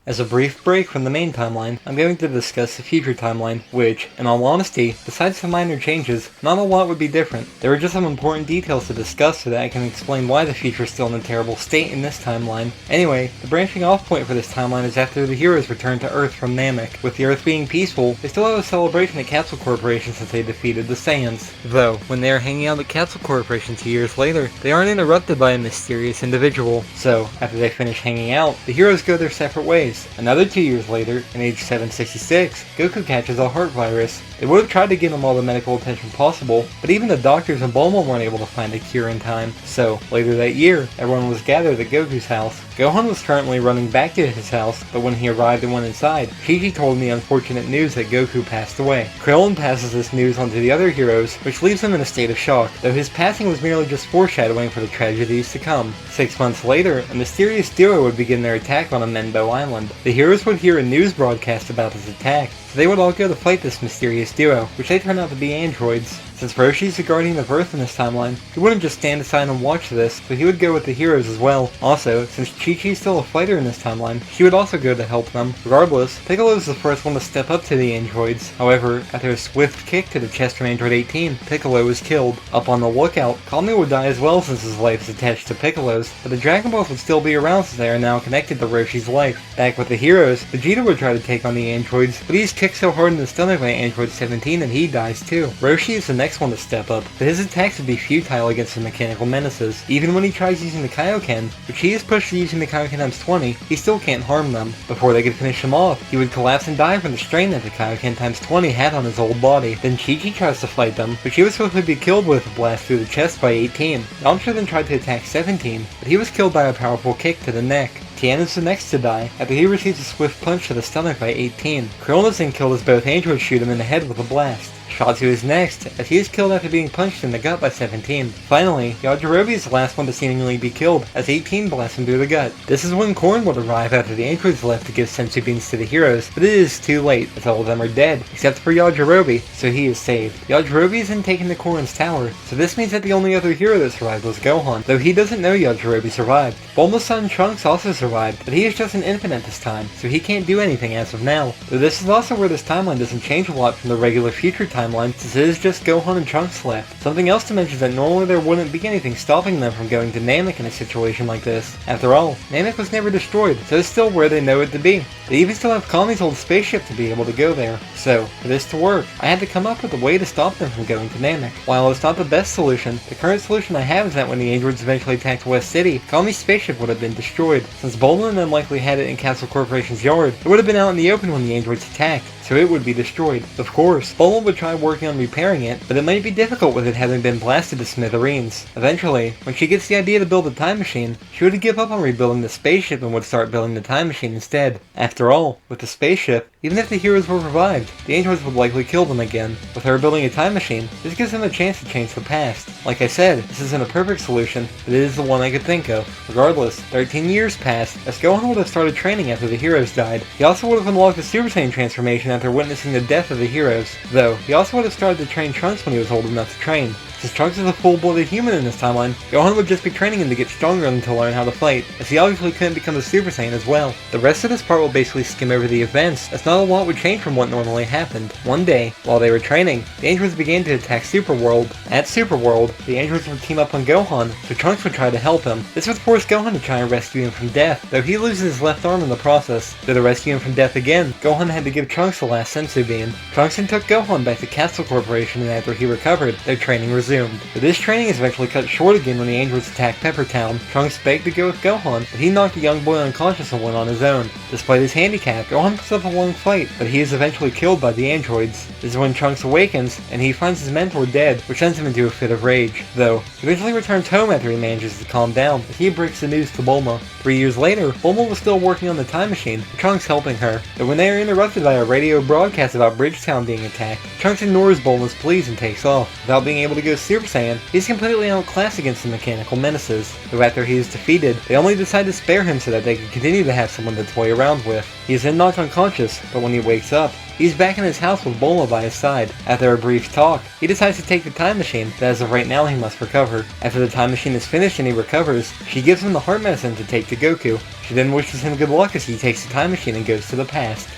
As a brief break from the main timeline, I'm going to discuss the future timeline, which, in all honesty, besides some minor changes, not a lot would be different. There are just some important details to discuss so that I can explain why the future is still in a terrible state in this timeline. Anyway, the branching off point for this timeline is after the heroes return to Earth from Namek. With the Earth being peaceful, they still have a celebration at Capsule Corporation since they defeated the Saiyans. Though, when they are hanging out at Capsule Corporation 2 years later, they aren't interrupted by a mysterious individual. So, after they finish hanging out, the heroes go their separate ways. Another 2 years later, in age 766, Goku catches a heart virus. They would have tried to give him all the medical attention possible, but even the doctors and Bulma weren't able to find a cure in time. So, later that year, everyone was gathered at Goku's house. Gohan was currently running back to his house, but when he arrived and went inside, Chi-Chi told him the unfortunate news that Goku passed away. Krillin passes this news on to the other heroes, which leaves them in a state of shock, though his passing was merely just foreshadowing for the tragedies to come. 6 months later, a mysterious duo would begin their attack on Amenbo Island. The heroes would hear a news broadcast about this attack, so they would all go to fight this mysterious duo, which they turn out to be androids. Since Roshi's the guardian of Earth in this timeline, he wouldn't just stand aside and watch this, so he would go with the heroes as well. Also, since Chi-Chi's still a fighter in this timeline, she would also go to help them. Regardless, Piccolo is the first one to step up to the androids. However, after a swift kick to the chest from Android 18, Piccolo is killed. Up on the lookout, Kami would die as well since his life is attached to Piccolo's, but the Dragon Balls would still be around since they are now connected to Roshi's life. Back with the heroes, Vegeta would try to take on the androids, but he's kicked so hard in the stomach by Android 17 that he dies too. Roshi is the next one to step up, but his attacks would be futile against the mechanical menaces. Even when he tries using the Kaioken, which he is pushed to using the Kaioken times 20, he still can't harm them. Before they could finish him off, he would collapse and die from the strain that the Kaioken times 20 had on his old body. Then Chi-Chi tries to fight them, but she was supposed to be killed with a blast through the chest by 18. Yamcha then tried to attack 17, but he was killed by a powerful kick to the neck. Tien is the next to die, after he receives a swift punch to the stomach by 18. Krillin is then killed as both androids shoot him in the head with a blast. Shotsu is next, as he is killed after being punched in the gut by 17. Finally, Yajirobe is the last one to seemingly be killed, as 18 blasts him through the gut. This is when Korn would arrive after the androids left to give senzu beans to the heroes, but it is too late, as all of them are dead, except for Yajirobe, so he is saved. Yajirobe is then taken to Korn's tower, so this means that the only other hero that survived was Gohan, though he doesn't know Yajirobe survived. Bulma's son Trunks also survived, but he is just an infant at this time, so he can't do anything as of now. Though this is also where this timeline doesn't change a lot from the regular future timeline, since it is just Gohan and Trunks left. Something else to mention is that normally there wouldn't be anything stopping them from going to Namek in a situation like this. After all, Namek was never destroyed, so it's still where they know it to be. They even still have Kami's old spaceship to be able to go there. So, for this to work, I had to come up with a way to stop them from going to Namek. While it's not the best solution, the current solution I have is that when the androids eventually attacked West City, Kami's spaceship would have been destroyed. Since Bulma and them likely had it in Capsule Corporation's yard, it would have been out in the open when the androids attacked, so it would be destroyed. Of course, Bulma would try working on repairing it, but it might be difficult with it having been blasted to smithereens. Eventually, when she gets the idea to build a time machine, she would give up on rebuilding the spaceship and would start building the time machine instead. After all, with the spaceship, even if the heroes were revived, the androids would likely kill them again. With her building a time machine, this gives them a chance to change the past. Like I said, this isn't a perfect solution, but it is the one I could think of. Regardless, 13 years passed, as Gohan would have started training after the heroes died. He also would have unlocked the Super Saiyan transformation after witnessing the death of the heroes, though he also would have started to train Trunks when he was old enough to train. Since Trunks is a full-blooded human in this timeline, Gohan would just be training him to get stronger and to learn how to fight, as he obviously couldn't become a Super Saiyan as well. The rest of this part will basically skim over the events, as not a lot would change from what normally happened. One day, while they were training, the androids began to attack Superworld. At Superworld, the androids would team up on Gohan, so Trunks would try to help him. This would force Gohan to try and rescue him from death, though he loses his left arm in the process. Though to rescue him from death again, Gohan had to give Trunks the last senzu bean. Trunks then took Gohan back to Capsule Corporation, and after he recovered, their training resumed. But this training is eventually cut short again when the androids attack Pepper Town. Trunks begged to go with Gohan, but he knocked the young boy unconscious and went on his own. Despite his handicap, Gohan puts up a long fight, but he is eventually killed by the androids. This is when Trunks awakens, and he finds his mentor dead, which sends him into a fit of rage. Though, he eventually returns home after he manages to calm down, as he breaks the news to Bulma. 3 years later, Bulma was still working on the time machine, with Trunks helping her. But when they are interrupted by a radio broadcast about Bridgetown being attacked, Trunks ignores Bulma's pleas and takes off. Without being able to go Super Saiyan, he's completely outclassed against the mechanical menaces, though after he is defeated, they only decide to spare him so that they can continue to have someone to toy around with. He is then knocked unconscious, but when he wakes up, he's back in his house with Bulma by his side. After a brief talk, he decides to take the time machine, but as of right now he must recover. After the time machine is finished and he recovers, she gives him the heart medicine to take to Goku. She then wishes him good luck as he takes the time machine and goes to the past.